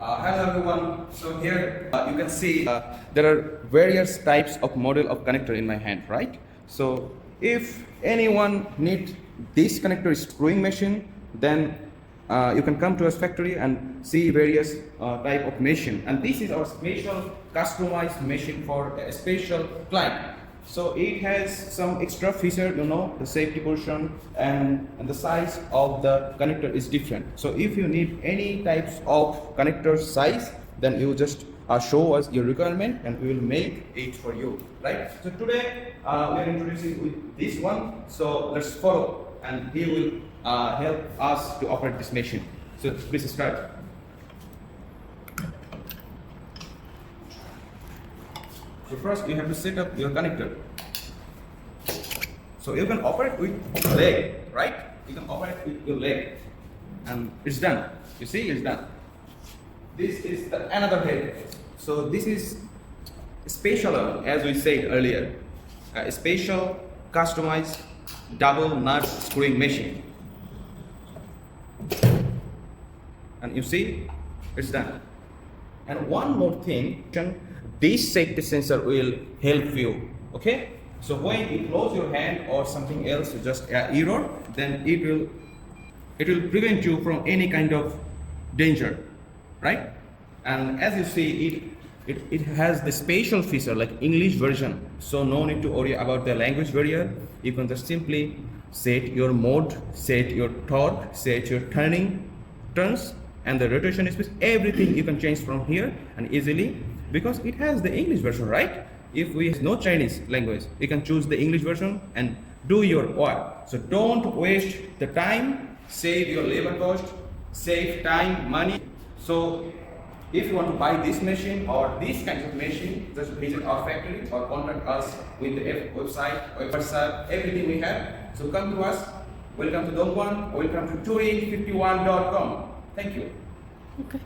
Hello everyone. So here you can see there are various types of model of connector in my hand, right? So if anyone need this connector screwing machine, then you can come to us factory and see various type of machine. And this is our special customized machine for a special client. So it has some extra feature, the safety portion and the size of the connector is different. So if you need any types of connector size, then you just show us your requirement and we will make it for you, right? So today we are introducing with this one. So let's follow and he will help us to operate this machine. So please start. So first you have to set up your connector. So you can operate with leg, right? You can operate with your leg. And it's done. You see, it's done. This is another head. So this is special, as we said earlier, a special customized double nut screwing machine. And you see, it's done. And one more thing, this safety sensor will help you, okay? So when you close your hand or something else, just error, then it will prevent you from any kind of danger, right? And as you see, it has the special feature like English version, so no need to worry about the language barrier. You can just simply set your mode, set your torque, set your turns, and the rotation speed, everything you can change from here and easily, because it has the English version, right? If we have no Chinese language, you can choose the English version and do your work. So don't waste the time, save your labor cost, save time, money. So if you want to buy this machine or this kind of machine, just visit our factory or contact us with the website, everything we have. So come to us. Welcome to Dongguan. Welcome to Turing51.com. Thank you. Okay.